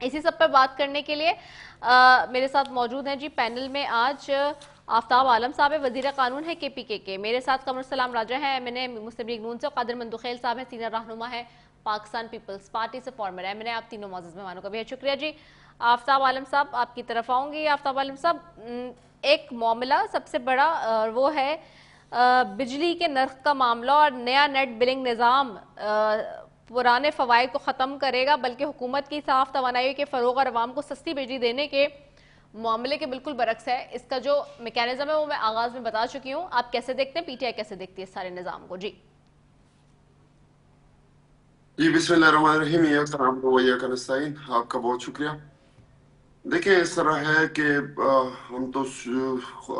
اسی سب پر بات کرنے کے لیے میرے ساتھ موجود ہیں جی پینل میں آج آفتاب عالم صاحب ہے، وزیر قانون ہے کے پی کے، میرے ساتھ قمر السلام راجہ ہیں MNA مسلم لیگ نون سے، قادر مندخیل صاحب ہیں سینئر رہنما ہے پاکستان پیپلز پارٹی سے، فارمر MNA۔ آپ تینوں معزز مہمانوں کا بھی ہے شکریہ جی۔ آفتاب عالم صاحب آپ کی طرف آؤں گی۔ آفتاب عالم صاحب، ایک معاملہ سب سے بڑا وہ ہے بجلی کے نرخ کا معاملہ، اور نیا نیٹ بلنگ نظام پرانے فوائد کو ختم کرے گا، بلکہ حکومت کی صاف توانائی کے فروغ اور عوام کو سستی بجلی دینے کے معاملے کے بالکل برعکس ہے۔ اس کا جو میکینزم ہے وہ میں آغاز میں بتا چکی ہوں، آپ کیسے دیکھتے ہیں، PTI کیسے دیکھتی ہے اس سارے نظام کو؟ جی بسم اللہ الرحمن الرحیم، السلام علیکم نستعین۔ آپ کا بہت شکریہ۔ دیکھیں اس طرح ہے کہ ہم تو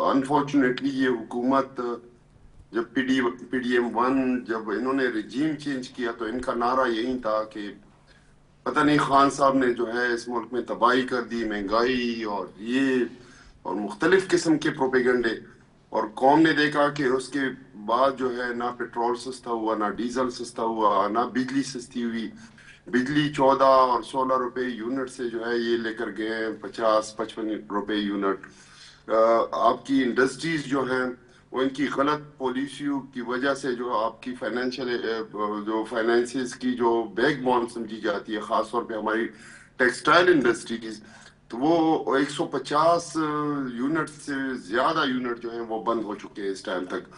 انفارچونیٹلی یہ حکومت جب پی ڈی ایم 1 جب انہوں نے رجیم چینج کیا تو ان کا نعرہ یہی تھا کہ پتہ نہیں خان صاحب نے جو ہے اس ملک میں تباہی کر دی، مہنگائی اور یہ اور مختلف قسم کے پروپیگنڈے، اور قوم نے دیکھا کہ اس کے بعد جو ہے نہ پیٹرول سستا ہوا، نہ ڈیزل سستا ہوا، نہ بجلی سستی ہوئی۔ بجلی 14 اور 16 روپے یونٹ سے جو ہے یہ لے کر گئے ہیں 50-55 روپے یونٹ۔ آپ کی انڈسٹریز جو ہیں وہ ان کی غلط پالیسیوں کی وجہ سے جو آپ کی جو فائنینسز کی جو بیک بون سمجھی جاتی ہے، خاص طور پہ ہماری ٹیکسٹائل انڈسٹریز، تو وہ 150 یونٹ سے زیادہ یونٹ جو ہیں وہ بند ہو چکے ہیں اس ٹائم تک۔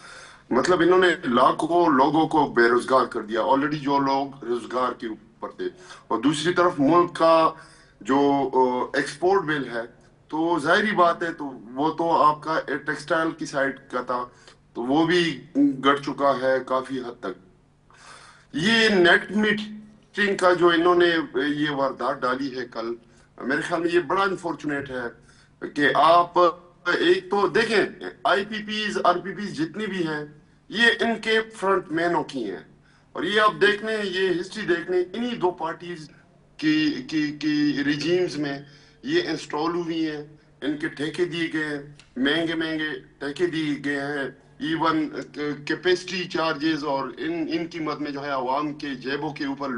مطلب انہوں نے لاکھوں لوگوں کو بے روزگار کر دیا، آلریڈی جو لوگ روزگار کے اوپر تھے۔ اور دوسری طرف ملک کا جو ایکسپورٹ بل ہے تو ظاہری بات ہے، تو وہ تو آپ کا ٹیکسٹائل کی سائڈ کا تھا، تو وہ بھی گڑ چکا ہے کافی حد تک۔ یہ نیٹ میٹرنگ کا جو انہوں نے یہ واردات ڈالی ہے کل، میرے خیال میں یہ بڑا انفارچونیٹ ہے کہ آپ ایک تو دیکھیں IPPs RPPs جتنی بھی ہیں یہ ان کے فرنٹ مینوں کی ہیں، اور یہ آپ دیکھ لیں، یہ ہسٹری دیکھ لیں، انہی دو پارٹیز کی ریجیمز میں یہ انسٹال ہوئی ہیں، ان کے ٹھیکے دیے گئے ہیں، مہنگے ٹھیکے دیے گئے ہیں، ایون کیپیسٹی چارجز، اور ان کی مد میں جو ہے عوام کے جیبوں کے اوپر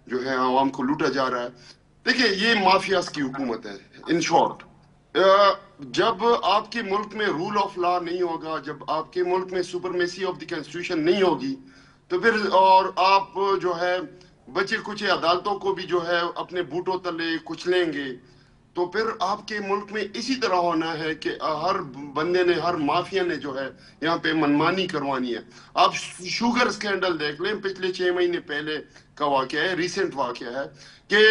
جو ہے عوام کو لوٹا جا رہا ہے۔ دیکھیں یہ مافیاز کی حکومت ہے ان شارٹ۔ جب آپ کے ملک میں رول آف لا نہیں ہوگا، جب آپ کے ملک میں سپرمیسی آف دی کانسٹیٹیوشن نہیں ہوگی، تو پھر اور آپ جو ہے بچے کچھ عدالتوں کو بھی جو ہے اپنے بوٹوں تلے کچلیں گے، تو پھر آپ کے ملک میں اسی طرح ہونا ہے کہ ہر بندے نے، ہر مافیا نے جو ہے یہاں پہ منمانی کروانی ہے۔ آپ شوگر سکینڈل دیکھ لیں، پچھلے 6 مہینے پہلے کا واقعہ ہے، ریسنٹ واقعہ ہے کہ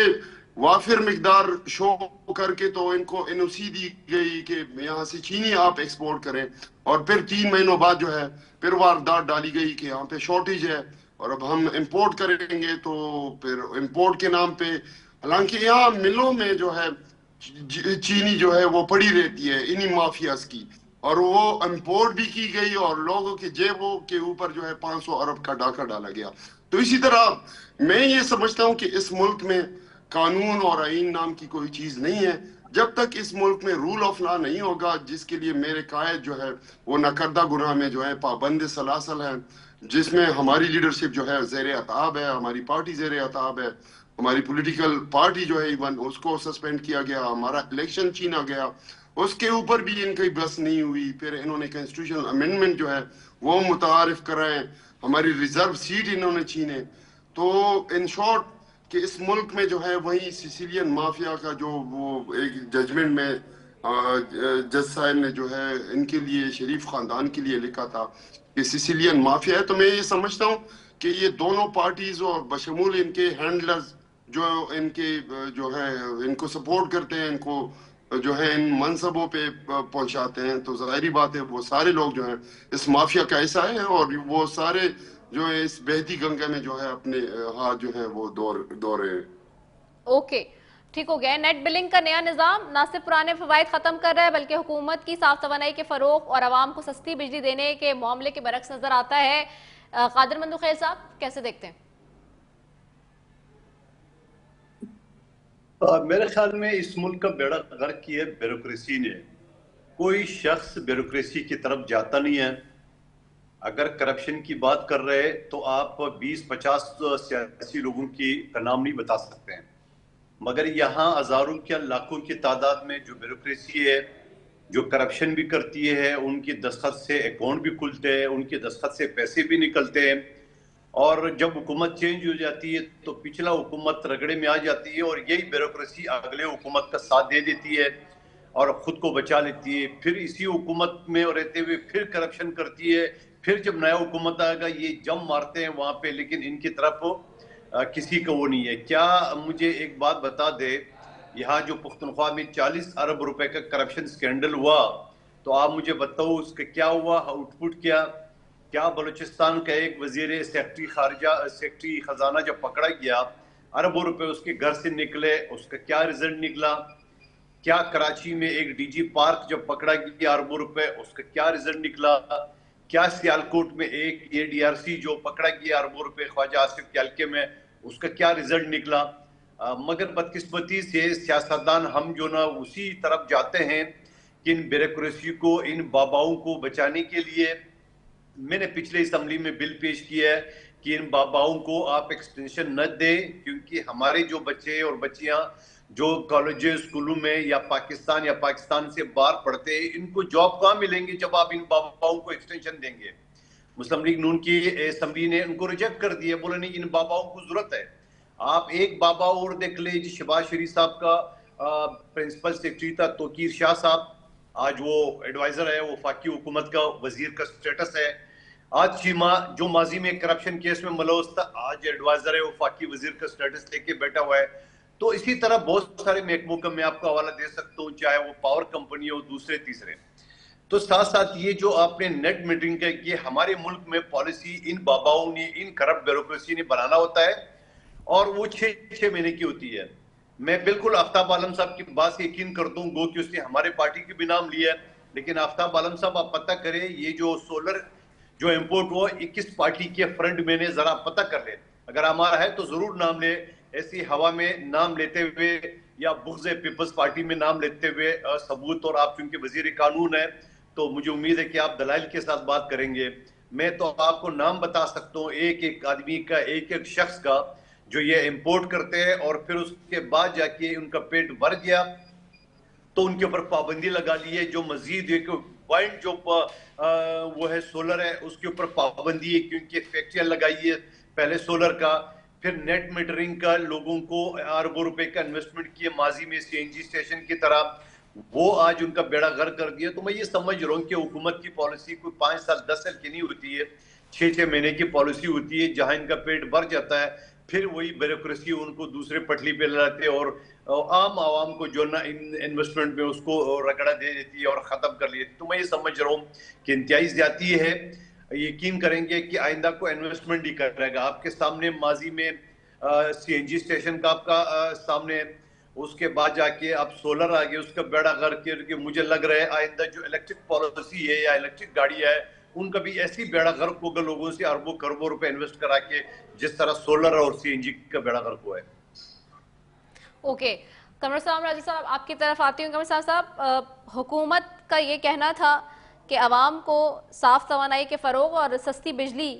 وافر مقدار شو کر کے تو ان کو NOC دی گئی کہ یہاں سے چینی آپ ایکسپورٹ کریں، اور پھر 3 مہینوں بعد جو ہے پھر واردات ڈالی گئی کہ یہاں پہ شارٹیج ہے اور اب ہم امپورٹ کریں گے، تو پھر امپورٹ کے نام پہ، حالانکہ یہاں ملوں میں جو ہے چینی جو ہے وہ پڑی رہتی ہے انہی مافیاز کی، اور وہ امپورٹ بھی کی گئی اور لوگوں کے جیبوں کے اوپر جو ہے 500 ارب کا ڈاکہ ڈالا گیا۔ تو اسی طرح میں یہ سمجھتا ہوں کہ اس ملک میں قانون اور آئین نام کی کوئی چیز نہیں ہے، جب تک اس ملک میں رول آف لا نہیں ہوگا، جس کے لیے میرے قائد جو ہے وہ نہ کردہ گناہ میں جو ہے پابند سلاسل ہیں، جس میں ہماری لیڈرشپ جو ہے زیر عتاب ہے، ہماری پارٹی زیر عتاب ہے، ہماری پولیٹیکل پارٹی جو ہے ایون اس کو سسپینڈ کیا گیا، ہمارا الیکشن چھینا گیا، اس کے اوپر بھی ان کی بس نہیں ہوئی، پھر انہوں نے کانسٹیٹیوشنل امینڈمنٹ جو ہے وہ متعارف کرائیں، ہماری ریزرو سیٹ انہوں نے چھینے۔ تو ان شارٹ کہ اس ملک میں جو ہے وہی سیسیلین مافیا کا جو وہ ایک ججمنٹ میں جج صاحب نے جو ہے ان کے لیے، شریف خاندان کے لیے لکھا تھا کہ سیسیلین مافیا ہے، تو میں یہ سمجھتا ہوں کہ یہ دونوں پارٹیز اور بشمول ان کے ہینڈلرز جو ان کے جو ہے ان کو سپورٹ کرتے ہیں، ان کو جو ہے ان منصبوں پہ پہنچاتے ہیں، تو ظاہری بات ہے وہ سارے لوگ جو ہیں اس مافیا کا حصہ ہیں، اور وہ سارے جو ہے اس بہتی گنگا میں جو ہے اپنے ہاتھ جو ہے وہ دو رہے ہیں۔ اوکے، ٹھیک ہو گیا۔ نیٹ بلنگ کا نیا نظام نہ صرف پرانے فوائد ختم کر رہا ہے، بلکہ حکومت کی صاف توانائی کے فروغ اور عوام کو سستی بجلی دینے کے معاملے کے برعکس نظر آتا ہے۔ قادر مندخیل صاحب کیسے دیکھتے ہیں؟ میرے خیال میں اس ملک کا بیڑا غرق کیا ہے بیوروکریسی نے۔ کوئی شخص بیوروکریسی کی طرف جاتا نہیں ہے۔ اگر کرپشن کی بات کر رہے تو آپ 20-50 سیاسی لوگوں کا نام نہیں بتا سکتے ہیں۔ مگر یہاں ہزاروں کیا لاکھوں کی تعداد میں جو بیوروکریسی ہے جو کرپشن بھی کرتی ہے، ان کی دستخط سے اکاؤنٹ بھی کھلتے ہیں، ان کی دستخط سے پیسے بھی نکلتے ہیں، اور جب حکومت چینج ہو جاتی ہے تو پچھلا حکومت رگڑے میں آ جاتی ہے اور یہی بیوروکریسی اگلے حکومت کا ساتھ دے دیتی ہے اور خود کو بچا لیتی ہے، پھر اسی حکومت میں رہتے ہوئے پھر کرپشن کرتی ہے، پھر جب نیا حکومت آئے گا یہ جم مارتے ہیں وہاں پہ، لیکن ان کی طرف کسی کا وہ نہیں ہے۔ کیا مجھے ایک بات بتا دے، یہاں جو پختونخوا میں 40 ارب روپے کا کرپشن سکینڈل ہوا، تو آپ مجھے بتاؤ اس کا کیا ہوا، آؤٹ پٹ کیا بلوچستان کا ایک وزیر سیکٹری خزانہ جب پکڑا گیا، اربوں روپے اس کے گھر سے نکلے، اس کا کیا رزلٹ نکلا؟ کیا کراچی میں ایک ڈی جی پارک جب پکڑا گیا اربوں روپے، اس کا کیا رزلٹ نکلا؟ کیا سیالکوٹ میں ایک اے ڈی آر سی جو پکڑا گیا اربوں روپے خواجہ آصف کے حلقے میں، اس کا کیا رزلٹ نکلا؟ مگر بدقسمتی سے سیاستدان ہم جو نا اسی طرف جاتے ہیں کہ ان بیوروکریسی کو، ان باباؤں کو بچانے کے لیے میں نے پچھلے اسمبلی میں بل پیش کیا ہے کہ ان باباؤں کو آپ ایکسٹینشن نہ دیں، کیونکہ ہمارے جو بچے اور بچیاں جو کالجز اسکولوں میں یا پاکستان سے باہر پڑھتے ہیں، ان کو جاب کہاں ملیں گے جب آپ ان باباؤں کو ایکسٹینشن دیں گے؟ مسلم لیگ نون کی اسمبلی نے ان کو ریجیکٹ کر دیا، بولے نہیں ان باباؤں کو ضرورت ہے۔ آپ ایک بابا اور دیکھ لیں جی، شہباز شریف صاحب کا پرنسپل سیکرٹری تھا توقیر شاہ صاحب، آج وہ ایڈوائزر ہے، وہ وفاقی حکومت کا وزیر کا سٹیٹس ہے۔ آج چیمہ جو ماضی میں کرپشن کیس میں ملوث تھا، آج ایڈوائزر ہے، وفاقی وزیر کا سٹیٹس لے کے بیٹھا ہوا ہے۔ تو اسی طرح بہت سارے محکموں کا میں آپ کو حوالہ دے سکتا ہوں، چاہے وہ پاور کمپنی ہو، دوسرے تیسرے۔ تو ساتھ ساتھ یہ جو آپ نے نیٹ میٹرنگ کا، یہ ہمارے ملک میں پالیسی ان باباؤں نے، ان کرپٹ بیوروکریسی نے بنانا ہوتا ہے، اور وہ 6 مہینے کی ہوتی ہے۔ میں بالکل آفتاب عالم صاحب کی بات سے یقین کر دوں گو کہ اس نے ہمارے پارٹی کی بھی نام لیا ہے، لیکن آفتاب عالم صاحب آپ پتہ کریں یہ جو سولر جو امپورٹ ہوا 21 پارٹی کے فرنٹ میں نے ذرا پتہ کر لیں، اگر ہمارا ہے تو ضرور نام لے، ایسی ہوا میں نام لیتے ہوئے یا بغض پیپلز پارٹی میں نام لیتے ہوئے ثبوت، اور آپ چونکہ وزیر قانون ہیں تو مجھے امید ہے کہ آپ دلائل کے ساتھ بات کریں گے۔ میں تو آپ کو نام بتا سکتا ہوں ایک ایک آدمی کا، ایک ایک شخص کا جو یہ امپورٹ کرتے ہیں، اور پھر اس کے بعد جا کے ان کا پیٹ بھر گیا تو ان کے اوپر پابندی لگا لی ہے۔ جو مزید ایک پوائنٹ جو وہ ہے سولر ہے، اس کے اوپر پابندی ہے کیونکہ فیکٹریاں لگائی ہے پہلے سولر کا، پھر نیٹ میٹرنگ کا، لوگوں کو اربوں روپے کا انویسٹمنٹ کیے ماضی میں سی این جی اسٹیشن کی طرح، وہ آج ان کا بیڑا غرق کر دیا۔ تو میں یہ سمجھ رہا ہوں کہ حکومت کی پالیسی کوئی 5 سال 10 سال کی نہیں ہوتی ہے، 6 مہینے کی پالیسی ہوتی ہے، جہاں ان کا پیٹ بھر جاتا ہے پھر وہی بیوروکریسی ان کو دوسرے پٹلی پہ لاتے اور عام عوام کو جو نا انویسٹمنٹ میں اس کو رگڑا دے دیتی ہے اور ختم کر لیتی ہے۔ تو میں یہ سمجھ رہا ہوں کہ انتہائی زیادتی ہے۔ یقین کریں گے کہ آئندہ کو انویسٹمنٹ ہی کرے گا۔ آپ کے سامنے ماضی میں سی این جی اسٹیشن کا آپ کا سامنے، اس کے بعد جا کے اب سولر آ گیا، اس کا بیڑا غرق کر، مجھے لگ رہا ہے آئندہ جو الیکٹرک پالیسی ہے یا الیکٹرک گاڑی ہے ان کا بھی ایسی بیڑا غرق ہوگا لوگوں سے اربوں کروڑوں روپے انویسٹ کرا کے، جس طرح سولر اور سی این جی کا بیڑا غرق ہوا ہے۔ اوکے، قمر صاحب، راجی صاحب آپ کی طرف آتی ہوں۔ قمر صاحب، حکومت کا یہ کہنا تھا کہ عوام کو صاف توانائی کے فروغ اور سستی بجلی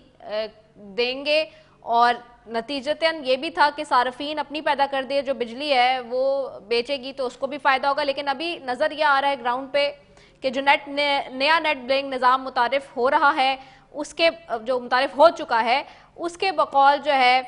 دیں گے، اور نتیجتاً یہ بھی تھا کہ صارفین اپنی پیدا کر دے جو بجلی ہے وہ بیچے گی تو اس کو بھی فائدہ ہوگا، لیکن ابھی نظر یہ آ رہا ہے گراؤنڈ پہ کہ جو نیا نیٹ بلنگ نظام متعارف ہو رہا ہے، اس کے جو متعارف ہو چکا ہے، اس کے بقول جو ہے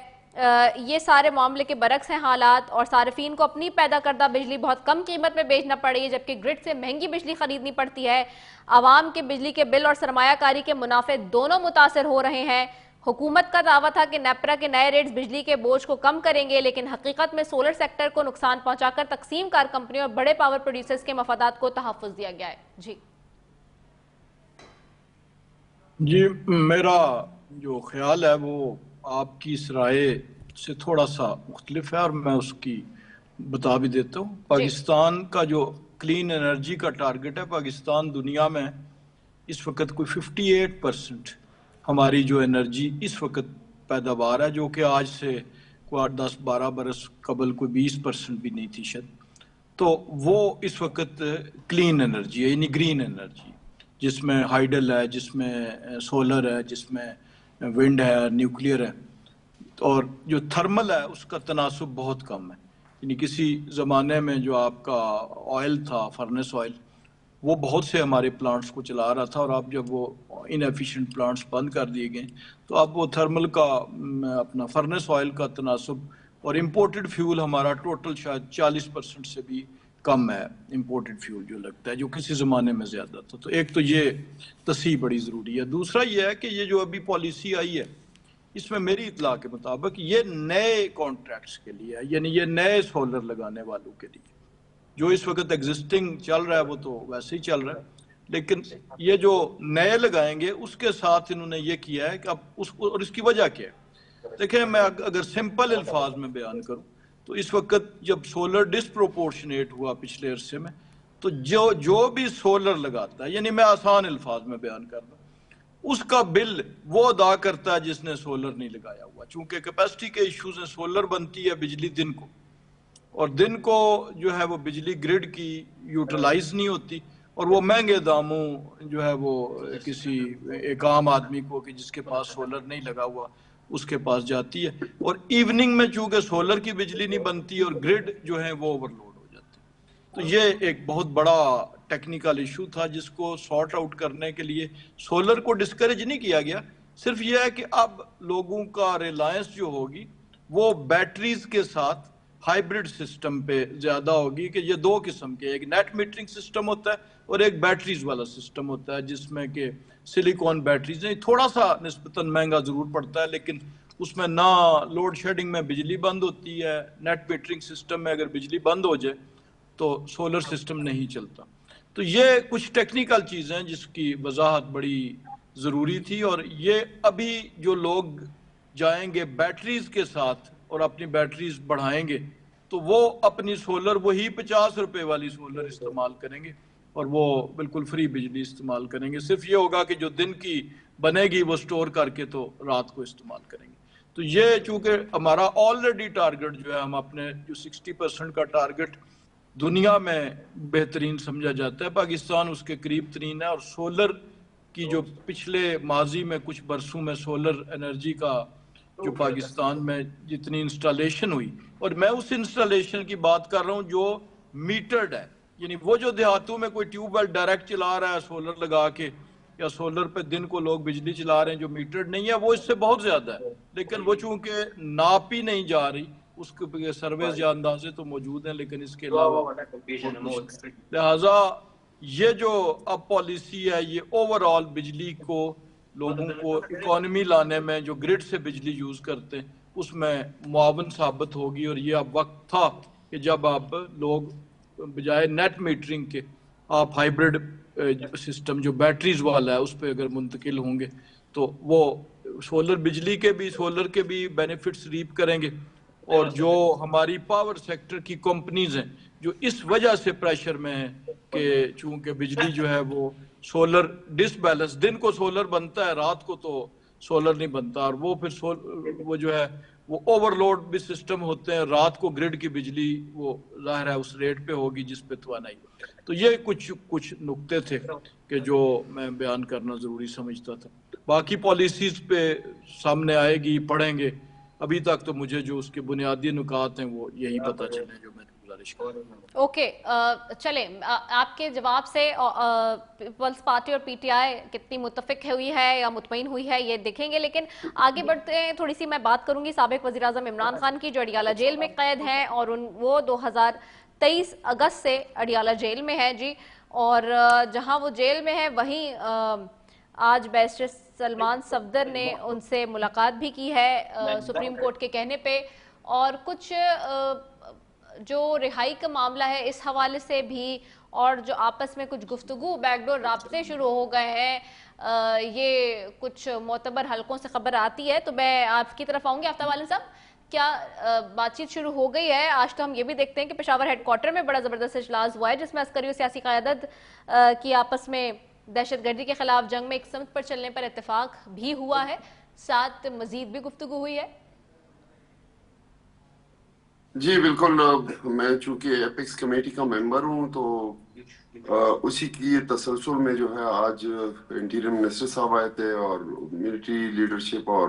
یہ سارے معاملے کے برعکس ہیں حالات، اور صارفین کو اپنی پیدا کردہ بجلی بہت کم قیمت میں بیچنا پڑ رہی ہے، جبکہ گرڈ سے مہنگی بجلی خریدنی پڑتی ہے۔ عوام کے بجلی کے بل اور سرمایہ کاری کے منافع دونوں متاثر ہو رہے ہیں۔ حکومت کا دعویٰ تھا کہ نیپرا کے نئے ریٹس بجلی کے بوجھ کو کم کریں گے، لیکن حقیقت میں سولر سیکٹر کو نقصان پہنچا کر تقسیم کار کمپنیوں اور بڑے پاور پروڈیوسرز کے مفادات کو تحفظ دیا گیا ہے۔ جی میرا جو خیال ہے وہ آپ کی اس رائے سے تھوڑا سا مختلف ہے، اور میں اس کی بتا بھی دیتا ہوں۔ پاکستان کا جو کلین انرجی کا ٹارگٹ ہے، پاکستان دنیا میں اس وقت کوئی 58% ہماری جو انرجی اس وقت پیداوار ہے، جو کہ آج سے کوئی 10-12 برس قبل کوئی 20% بھی نہیں تھی شاید، تو وہ اس وقت کلین انرجی ہے، یعنی گرین انرجی، جس میں ہائیڈل ہے، جس میں سولر ہے، جس میں ونڈ ہے، نیوکلیئر ہے، اور جو تھرمل ہے اس کا تناسب بہت کم ہے۔ یعنی کسی زمانے میں جو آپ کا آئل تھا، فرنس آئل، وہ بہت سے ہمارے پلانٹس کو چلا رہا تھا، اور اب جب وہ ان ایفیشینٹ پلانٹس بند کر دیے گئے تو اب وہ تھرمل کا اپنا فرنس آئل کا تناسب اور امپورٹڈ فیول ہمارا ٹوٹل شاید 40% سے بھی کم ہے، امپورٹڈ فیول جو لگتا ہے، جو کسی زمانے میں زیادہ تھا. تو ایک تو یہ تصحیح بڑی ضروری ہے. دوسرا یہ ہے کہ یہ جو ابھی پالیسی آئی ہے اس میں میری اطلاع کے مطابق یہ نئے کانٹریکٹس کے لیے ہے، یعنی یہ نئے سولر لگانے والوں کے لیے. جو اس وقت ایگزسٹنگ چل رہا ہے وہ تو ویسے ہی چل رہا ہے، لیکن یہ جو نئے لگائیں گے اس کے ساتھ انہوں نے یہ کیا ہے کہ اب اور اس کی وجہ کیا ہے. دیکھیں میں اگر سمپل الفاظ میں بیان کروں تو اس وقت جب سولر ڈسپروپورشنیٹ ہوا پچھلے عرصے میں، تو جو بھی سولر لگاتا ہے، یعنی میں آسان الفاظ میں بیان کر رہا ہوں، اس کا بل وہ ادا کرتا ہے جس نے سولر نہیں لگایا ہوا. چونکہ کیپیسٹی کے ایشوز ہیں، سولر بنتی ہے بجلی دن کو، اور دن کو جو ہے وہ بجلی گرڈ کی یوٹیلائز نہیں ہوتی، اور وہ مہنگے داموں جو ہے وہ کسی ایک عام آدمی کو کہ جس کے پاس سولر نہیں لگا ہوا اس کے پاس جاتی ہے. اور ایوننگ میں چونکہ سولر کی بجلی نہیں بنتی اور گرڈ جو ہے وہ اوور لوڈ ہو جاتی. تو یہ ایک بہت بڑا ٹیکنیکل ایشو تھا جس کو سارٹ آؤٹ کرنے کے لیے سولر کو ڈسکریج نہیں کیا گیا. صرف یہ ہے کہ اب لوگوں کا ریلائنس جو ہوگی وہ بیٹریز کے ساتھ ہائیبرڈ سسٹم پہ زیادہ ہوگی، کہ یہ دو قسم کے، ایک نیٹ میٹرنگ سسٹم ہوتا ہے اور ایک بیٹریز والا سسٹم ہوتا ہے جس میں کہ سلیکون بیٹریز ہیں. تھوڑا سا نسبتاً مہنگا ضرور پڑتا ہے، لیکن اس میں نہ لوڈ شیڈنگ میں بجلی بند ہوتی ہے. نیٹ میٹرنگ سسٹم میں اگر بجلی بند ہو جائے تو سولر سسٹم نہیں چلتا. تو یہ کچھ ٹیکنیکل چیزیں جس کی وضاحت بڑی ضروری تھی، اور یہ ابھی جو لوگ جائیں گے بیٹریز کے ساتھ اور اپنی بیٹریز بڑھائیں گے تو وہ اپنی سولر وہی 50 روپے والی سولر استعمال کریں گے اور وہ بالکل فری بجلی استعمال کریں گے. صرف یہ ہوگا کہ جو دن کی بنے گی وہ سٹور کر کے تو رات کو استعمال کریں گے. تو یہ چونکہ ہمارا آلریڈی ٹارگٹ جو ہے، ہم اپنے جو 60% کا ٹارگٹ دنیا میں بہترین سمجھا جاتا ہے، پاکستان اس کے قریب ترین ہے. اور سولر کی جو پچھلے ماضی میں کچھ برسوں میں سولر انرجی کا جو پاکستان میں جتنی انسٹالیشن ہوئی، اور میں اس انسٹالیشن کی بات کر رہا ہوں جو میٹرڈ ہے، یعنی وہ جو دیہاتوں میں کوئی ٹیوب ویل ڈائریکٹ چلا رہا ہے سولر لگا کے، یا سولر پہ دن کو لوگ بجلی چلا رہے ہیں، جو میٹرڈ نہیں ہے وہ اس سے بہت زیادہ ہے. لیکن وہ چونکہ ناپی نہیں جا رہی، اس کے سرویز یا اندازے تو موجود ہیں لیکن اس کے علاوہ لہٰذا یہ جو اب پالیسی ہے یہ اوور آل بجلی کو لوگوں کو اکانومی لانے میں جو گرڈ سے بجلی یوز کرتے ہیں اس میں معاون ثابت ہوگی. اور یہ اب وقت تھا کہ جب آپ لوگ بجائے نیٹ میٹرنگ کے آپ ہائیبرڈ سسٹم جو بیٹریز والا ہے اس پہ اگر منتقل ہوں گے تو وہ سولر بجلی کے بھی سولر کے بھی بینیفٹس ریپ کریں گے. اور جو ہماری پاور سیکٹر کی کمپنیز ہیں جو اس وجہ سے پریشر میں ہیں کہ چونکہ بجلی جو ہے وہ سولر ڈس بیلنس، دن کو سولر بنتا ہے رات کو تو سولر نہیں بنتا، اور وہ پھر وہ جو ہے وہ اوور لوڈ بھی سسٹم ہوتے ہیں. رات کو گرڈ کی بجلی وہ ظاہر ہے اس ریٹ پہ ہوگی جس پہ توانائی. تو یہ کچھ نقطے تھے کہ جو میں بیان کرنا ضروری سمجھتا تھا. باقی پالیسیز پہ سامنے آئے گی، پڑھیں گے. ابھی تک تو مجھے جو اس کے بنیادی نکات ہیں وہ یہی پتہ چلے جو میں نے گزارش کی. اوکے، چلیں آپ کے جواب سے پیپلز پارٹی اور پی ٹی آئی کتنی متفق ہوئی ہے یا مطمئن ہوئی ہے یہ دیکھیں گے. لیکن آگے بڑھتے ہیں، تھوڑی سی میں بات کروں گی سابق وزیر اعظم عمران خان کی جو اڈیالہ جیل میں قید ہیں، اور وہ 2023 اگست سے اڈیالہ جیل میں ہے جی. اور جہاں وہ جیل میں ہے وہیں آج بیرسٹر سلمان صفدر نے ان سے ملاقات بھی کی ہے سپریم کورٹ کے کہنے پہ، اور کچھ جو رہائی کا معاملہ ہے اس حوالے سے بھی، اور جو آپس میں کچھ گفتگو بیک ڈور رابطے شروع ہو گئے ہیں. یہ کچھ معتبر حلقوں سے خبر آتی ہے. تو میں آپ کی طرف آؤں گی آفتاب عالم صاحب، کیا بات چیت شروع ہو گئی ہے؟ آج تو ہم یہ بھی دیکھتے ہیں کہ پشاور ہیڈ کوارٹر میں بڑا زبردست اجلاس ہوا ہے جس میں عسکری و سیاسی قیادت کی آپس میں دہشت گردی کے خلاف جنگ میں ایک سمت پر چلنے پر اتفاق بھی ہوا ہے، ساتھ مزید بھی گفتگو ہوئی ہے. جی بالکل، میں چونکہ ایپکس کمیٹی کا ممبر ہوں تو اسی کی تسلسل میں جو ہے آج انٹیریئر منسٹر صاحب آئے تھے اور ملٹری لیڈرشپ اور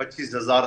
25,000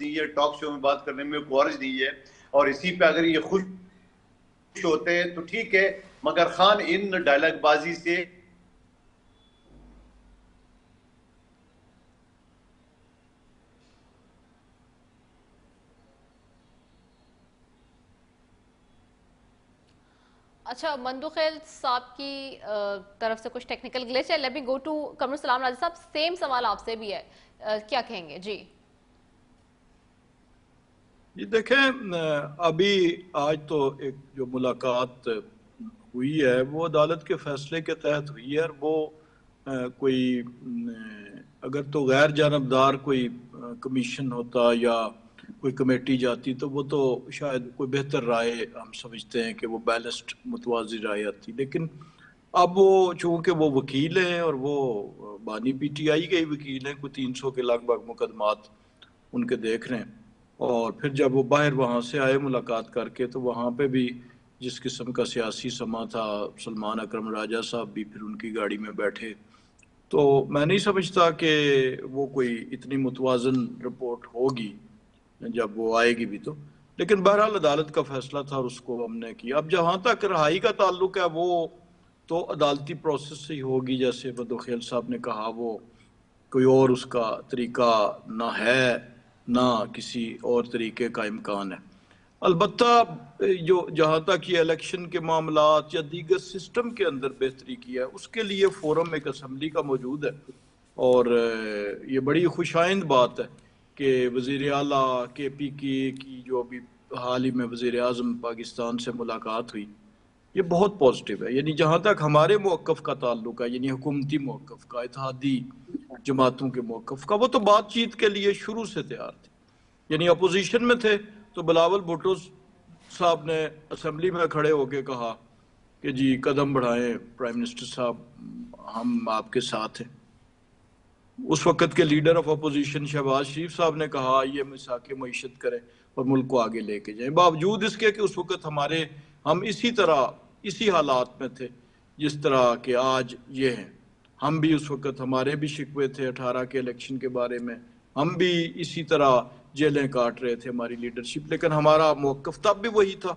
نہیں ہے, ٹاک شو میں بات کرنے میں کوئی حرج نہیں ہے, اور اسی پہ اگر یہ خوش ہوتے ہیں تو ٹھیک ہے, مگر خان ان ڈائلاگ بازی سے اچھا مندوخیل صاحب کی طرف سے کچھ ٹیکنیکل گلیچ ہے. Let me go to Qamar سلام راضی صاحب, سیم سوال آپ سے بھی ہے, کیا کہیں گے؟ جی جی دیکھیں, ابھی آج تو ایک جو ملاقات ہوئی ہے وہ عدالت کے فیصلے کے تحت ہوئی ہے, اور وہ کوئی اگر تو غیر جانبدار کوئی کمیشن ہوتا یا کوئی کمیٹی جاتی تو وہ تو شاید کوئی بہتر رائے ہم سمجھتے ہیں کہ وہ بیلنسڈ متوازی رائے آتی, لیکن اب وہ چونکہ وہ وکیل ہیں اور وہ بانی پی ٹی آئی کے ہی وکیل ہیں, کوئی 300 کے لگ بھگ مقدمات ان کے دیکھ رہے ہیں, اور پھر جب وہ باہر وہاں سے آئے ملاقات کر کے تو وہاں پہ بھی جس قسم کا سیاسی سما تھا, سلمان اکرم راجہ صاحب بھی پھر ان کی گاڑی میں بیٹھے, تو میں نہیں سمجھتا کہ وہ کوئی اتنی متوازن رپورٹ ہوگی جب وہ آئے گی بھی تو, لیکن بہرحال عدالت کا فیصلہ تھا اور اس کو ہم نے کیا. اب جہاں تک رہائی کا تعلق ہے وہ تو عدالتی پروسیس سے ہی ہوگی, جیسے مندوخیل صاحب نے کہا, وہ کوئی اور اس کا طریقہ نہ ہے نہ کسی اور طریقے کا امکان ہے. البتہ جو جہاں تک یہ الیکشن کے معاملات یا دیگر سسٹم کے اندر بہتری کی ہے اس کے لیے فورم ایک اسمبلی کا موجود ہے, اور یہ بڑی خوشائند بات ہے کہ وزیر اعلیٰ کے پی کی جو ابھی حال ہی میں وزیر اعظم پاکستان سے ملاقات ہوئی, یہ بہت پازیٹیو ہے. یعنی جہاں تک ہمارے موقف کا تعلق ہے, یعنی حکومتی موقف کا, اتحادی جماعتوں کے موقف کا, وہ تو بات چیت کے لیے شروع سے تیار تھے. یعنی اپوزیشن میں تھے تو بلاول بھٹو صاحب نے اسمبلی میں کھڑے ہو کے کہا کہ جی قدم بڑھائیں پرائم منسٹر صاحب, ہم آپ کے ساتھ ہیں. اس وقت کے لیڈر آف اپوزیشن شہباز شریف صاحب نے کہا یہ مساق معیشت کریں اور ملک کو آگے لے کے جائیں, باوجود اس کے کہ اس وقت ہم اسی طرح اسی حالات میں تھے جس طرح کہ آج یہ ہیں. ہم بھی اس وقت ہمارے بھی شکوے تھے 18 کے الیکشن کے بارے میں, ہم بھی اسی طرح جیلیں کاٹ رہے تھے ہماری لیڈرشپ, لیکن ہمارا موقف تب بھی وہی تھا.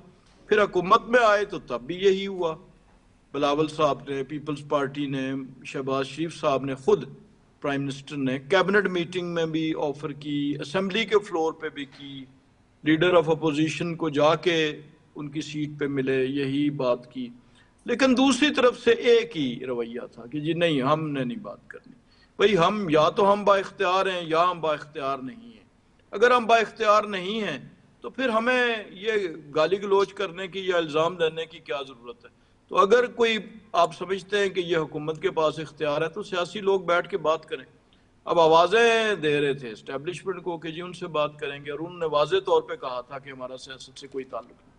پھر حکومت میں آئے تو تب بھی یہی ہوا. بلاول صاحب نے, پیپلز پارٹی نے, شہباز شریف صاحب نے, خود پرائم منسٹر نے کیبنٹ میٹنگ میں بھی آفر کی, اسمبلی کے فلور پہ بھی کی, لیڈر آف اپوزیشن کو جا کے ان کی سیٹ پہ ملے, یہی بات کی. لیکن دوسری طرف سے ایک ہی رویہ تھا کہ جی نہیں, ہم نے نہیں بات کرنی. بھئی ہم یا تو ہم با اختیار ہیں یا ہم با اختیار نہیں ہیں. اگر ہم با اختیار نہیں ہیں تو پھر ہمیں یہ گالی گلوچ کرنے کی یا الزام دینے کی کیا ضرورت ہے. تو اگر کوئی آپ سمجھتے ہیں کہ یہ حکومت کے پاس اختیار ہے تو سیاسی لوگ بیٹھ کے بات کریں. اب آوازیں دے رہے تھے اسٹیبلشمنٹ کو کہ جی ان سے بات کریں گے, اور انہوں نے واضح طور پہ کہا تھا کہ ہمارا سیاست سے کوئی تعلق نہیں.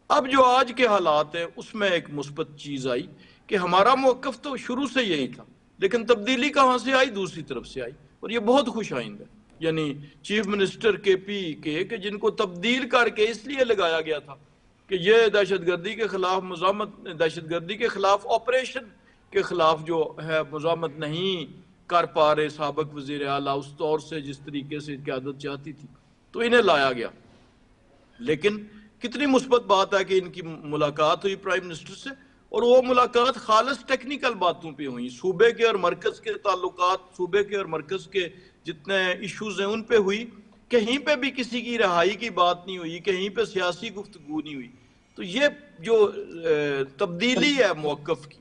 اب جو آج کے حالات ہیں اس میں ایک مثبت چیز آئی کہ ہمارا موقف تو شروع سے یہی تھا, لیکن تبدیلی کہاں سے آئی؟ دوسری طرف سے آئی, اور یہ بہت خوش آئند ہے. یعنی چیف منسٹر کے پی کے کہ جن کو تبدیل کر کے اس لیے لگایا گیا تھا کہ یہ دہشت گردی کے خلاف مزاحمت, دہشت گردی کے خلاف آپریشن کے خلاف جو ہے مزاحمت نہیں کر پا رہے سابق وزیر اعلیٰ اس طور سے جس طریقے سے قیادت چاہتی تھی, تو انہیں لایا گیا. لیکن کتنی مثبت بات ہے کہ ان کی ملاقات ہوئی پرائم منسٹر سے, اور وہ ملاقات خالص ٹیکنیکل باتوں پہ ہوئی, صوبے کے اور مرکز کے تعلقات, صوبے کے اور مرکز کے جتنے ایشوز ہیں ان پہ ہوئی. کہیں پہ بھی کسی کی رہائی کی بات نہیں ہوئی, کہیں پہ سیاسی گفتگو نہیں ہوئی. تو یہ جو تبدیلی ہے موقف کی,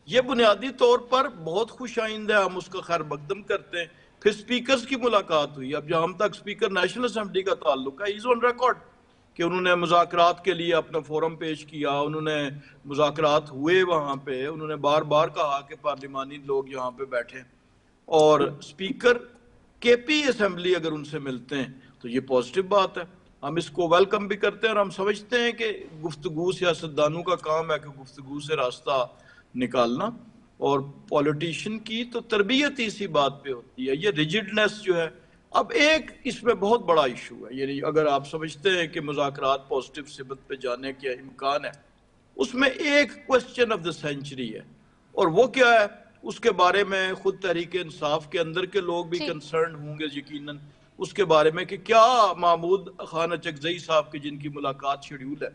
یہ بنیادی طور پر بہت خوش آئند ہے, ہم اس کا خیر مقدم کرتے ہیں. پھر سپیکرز کی ملاقات ہوئی. اب جہاں تک سپیکر نیشنل اسمبلی کا تعلق ہے, ایز آن ریکارڈ کہ انہوں نے مذاکرات کے لیے اپنا فورم پیش کیا, انہوں نے مذاکرات ہوئے وہاں پہ, انہوں نے بار بار کہا کہ پارلیمانی لوگ یہاں پہ بیٹھیں, اور سپیکر کے پی اسمبلی اگر ان سے ملتے ہیں تو یہ پازیٹیو بات ہے. ہم اس کو ویلکم بھی کرتے ہیں, اور ہم سمجھتے ہیں کہ گفتگو سیاستدانوں کا کام ہے کہ گفتگو سے راستہ نکالنا, اور پولیٹیشین کی تو تربیت اسی بات پہ ہوتی ہے. یہ ریجڈنس جو ہے, اب ایک اس میں بہت بڑا ایشو ہے. یعنی اگر آپ سمجھتے ہیں کہ مذاکرات پازیٹیو سمت پہ جانے کے امکان ہے, اس میں ایک کوسچن آف دا سینچری ہے, اور وہ کیا ہے؟ اس کے بارے میں خود تحریک انصاف کے اندر کے لوگ بھی کنسرن ہوں گے یقیناً. اس کے بارے میں کہ کیا محمود خان اچکزئی صاحب کی جن کی ملاقات شیڈیول ہے،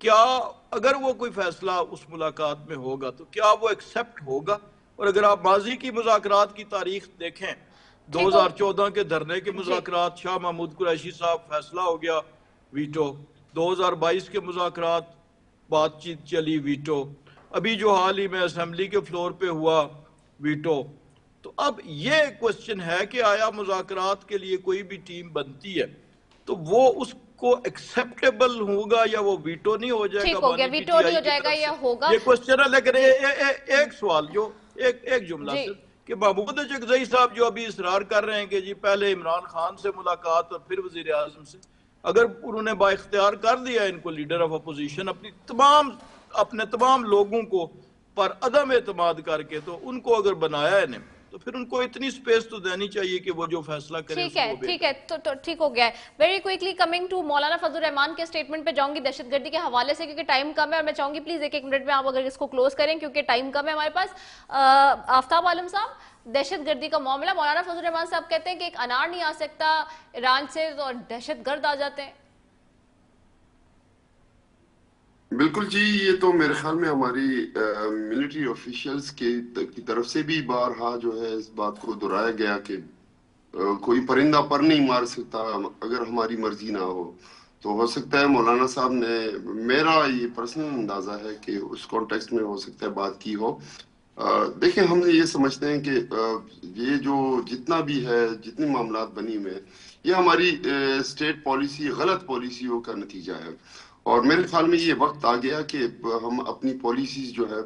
کیا اگر وہ کوئی فیصلہ اس ملاقات میں ہوگا تو کیا وہ ایکسیپٹ ہوگا؟ اور اگر آپ ماضی کی مذاکرات کی تاریخ دیکھیں، 2014 کے دھرنے کے مذاکرات، شاہ محمود قریشی صاحب، فیصلہ ہو گیا ویٹو، 2022 کے مذاکرات، بات چیت چلی، ویٹو، ابھی جو حال ہی میں اسمبلی کے فلور پہ ہوا، ویٹو۔ تو اب یہ کوسچن ہے کہ آیا مذاکرات کے لیے کوئی بھی ٹیم بنتی ہے تو وہ اس کو ایکسیپٹیبل ہوگا یا وہ ویٹو نہیں ہو جائے گا؟ ٹھیک ہو گیا، ویٹو نہیں ہو جائے گا یا ہوگا؟ یہ کوسچن ہے، لیکن ایک سوال جو ایک جملہ صرف کہ محمود اچکزئی صاحب جو ابھی اصرار کر رہے ہیں کہ جی پہلے عمران خان سے ملاقات اور پھر وزیر اعظم سے، اگر انہوں نے با اختیار کر دیا ان کو لیڈر آف اپوزیشن اپنے تمام لوگوں کو پر عدم اعتماد کر کے، تو ان کو اگر بنایا ہے تو پھر ان کو اتنی سپیس تو دینی چاہیے کہ وہ جو فیصلہ کرے۔ ٹھیک ہے تو ٹھیک ہو گیا ہے۔ ویری کوئکلی کمنگ ٹو مولانا فضل الرحمان کے سٹیٹمنٹ پہ جاؤں گی دہشت گردی کے حوالے سے، کیونکہ ٹائم کم ہے اور میں چاہوں گی پلیز ایک منٹ میں آپ اگر اس کو کلوز کریں کیونکہ ٹائم کم ہے ہمارے پاس۔ آفتاب عالم صاحب، دہشت گردی کا معاملہ، مولانا فضل الرحمان صاحب کہتے ہیں کہ ایک انار نہیں آ سکتا ایران سے اور دہشت گرد آ جاتے ہیں۔ بالکل جی، یہ تو میرے خیال میں ہماری ملٹری آفیشلز کی طرف سے بھی بارہا جو ہے اس بات کو دہرایا گیا کہ کوئی پرندہ پر نہیں مار سکتا اگر ہماری مرضی نہ ہو۔ تو ہو سکتا ہے مولانا صاحب نے، میرا یہ پرسنل اندازہ ہے کہ اس کانٹیکسٹ میں ہو سکتا ہے بات کی ہو۔ دیکھیں، ہم یہ سمجھتے ہیں کہ یہ جو جتنا بھی ہے، جتنی معاملات بنی ہوئے ہیں، یہ ہماری اسٹیٹ پالیسی، غلط پالیسیوں کا نتیجہ ہے، اور میرے خیال میں یہ وقت آ گیا کہ ہم اپنی پالیسیز جو ہے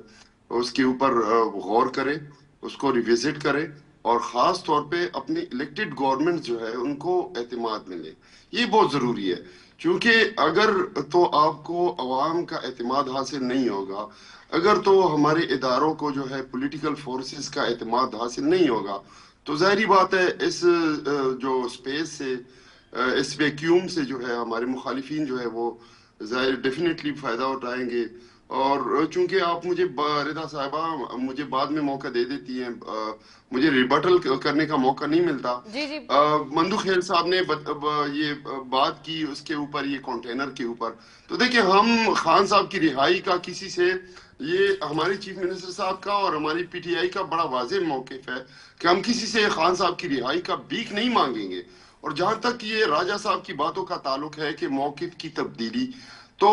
اس کے اوپر غور کریں، اس کو ریویزٹ کریں، اور خاص طور پہ اپنی الیکٹڈ گورنمنٹ جو ہے ان کو اعتماد ملے۔ یہ بہت ضروری ہے، کیونکہ اگر تو آپ کو عوام کا اعتماد حاصل نہیں ہوگا، اگر تو ہمارے اداروں کو جو ہے پولیٹیکل فورسز کا اعتماد حاصل نہیں ہوگا، تو ظاہری بات ہے اس جو اسپیس سے، اس ویکیوم سے جو ہے ہمارے مخالفین جو ہے وہ ظاہر ڈیفینیٹلی فائدہ اٹھائیں گے۔ اور چونکہ آپ مجھے رضا صاحبہ مجھے بعد میں موقع دے دیتی ہیں، مجھے ریبٹل کرنے کا موقع نہیں ملتا۔ مندو خیل صاحب نے یہ بات کی اس کے اوپر، یہ کنٹینر کے اوپر، تو دیکھیں ہم خان صاحب کی رہائی کا کسی سے، یہ ہمارے چیف منسٹر صاحب کا اور ہماری پی ٹی آئی کا بڑا واضح موقف ہے کہ ہم کسی سے خان صاحب کی رہائی کا بھیک نہیں مانگیں گے۔ اور جہاں تک یہ راجہ صاحب کی باتوں کا تعلق ہے کہ موقف کی تبدیلی، تو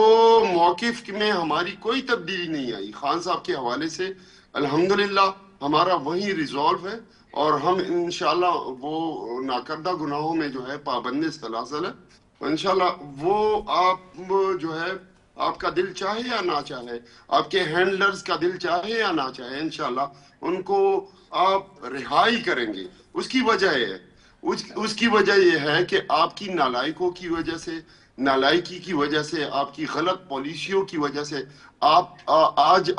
موقف میں ہماری کوئی تبدیلی نہیں آئی خان صاحب کے حوالے سے۔ الحمدللہ ہمارا وہی ریزولو ہے، اور ہم انشاءاللہ وہ ناکردہ گناہوں میں جو ہے پابند سلاسل ہے، انشاءاللہ وہ آپ جو ہے آپ کا دل چاہے یا نہ چاہے، آپ کے ہینڈلرز کا دل چاہے یا نہ چاہے، انشاءاللہ ان کو آپ رہائی کریں گے۔ اس کی وجہ ہے، اس کی وجہ یہ ہے کہ آپ کی نالائکوں کی وجہ سے، نالائکی کی وجہ سے، آپ کی غلط پالیسیوں کی وجہ سے آپ آج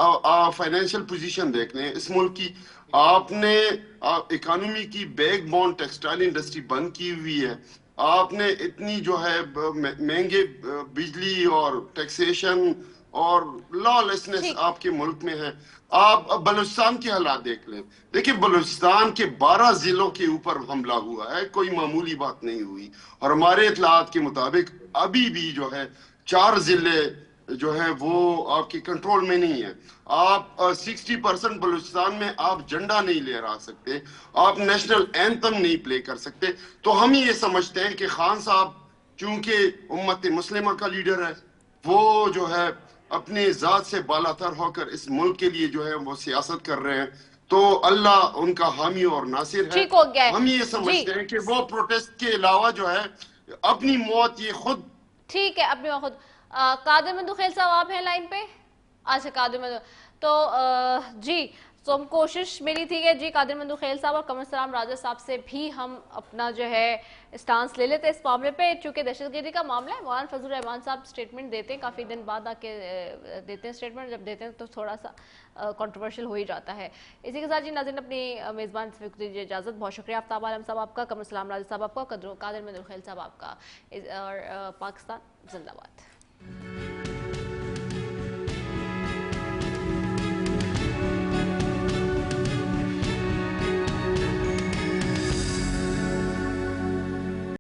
فائنینشیل پوزیشن دیکھ لیں اس ملک کی، آپ نے اکانومی کی بیک بون ٹیکسٹائل انڈسٹری بند کی ہوئی ہے، آپ نے اتنی جو ہے مہنگے بجلی اور ٹیکسیشن اور لا لیسنس آپ کے ملک میں ہے۔ آپ بلوچستان کے حالات دیکھ لیں، دیکھیں بلوچستان کے 12 ضلعوں کے اوپر حملہ ہوا ہے، کوئی معمولی بات نہیں ہوئی، اور ہمارے اطلاعات کے مطابق ابھی بھی جو ہے 4 ضلع جو ہے وہ آپ کے کنٹرول میں نہیں ہے۔ آپ 60% بلوچستان میں آپ جھنڈا نہیں لہرا سکتے، آپ نیشنل اینتھم نہیں پلے کر سکتے۔ تو ہم یہ سمجھتے ہیں کہ خان صاحب چونکہ امت مسلمہ کا لیڈر ہے، وہ جو ہے اپنے ذات سے بالا تر ہو کر اس ملک کے لیے جو ہے وہ سیاست کر رہے ہیں، تو اللہ ان کا حامی اور ناصر ہے۔ ہم یہ سمجھتے ہیں کہ وہ پروٹیسٹ کے علاوہ جو ہے اپنی موت یہ خود، ٹھیک ہے، اپنی خود۔ قادر مندو خیل صاحب آپ ہیں لائن پہ؟ اچھا قادر مندو، تو جی تو کوشش میری تھی کہ جی قادر مندو خیل صاحب اور قمر سلام راجہ صاحب سے بھی ہم اپنا جو ہے اسٹانس لے لیتے اس معاملے پہ، چونکہ دہشت گردی کا معاملہ ہے۔ مولانا فضل الرحمان صاحب سٹیٹمنٹ دیتے ہیں، کافی دن بعد آ کے دیتے ہیں سٹیٹمنٹ، جب دیتے ہیں تو تھوڑا سا کنٹروورشل ہو ہی جاتا ہے۔ اسی کے ساتھ جی ناظرین اپنی میزبان سے دیجیے اجازت، بہت شکریہ آفتاب عالم صاحب آپ کا، قمر سلام راجہ صاحب آپ کا، قادر مندو خیل صاحب آپ کا، اور پاکستان زندہ باد۔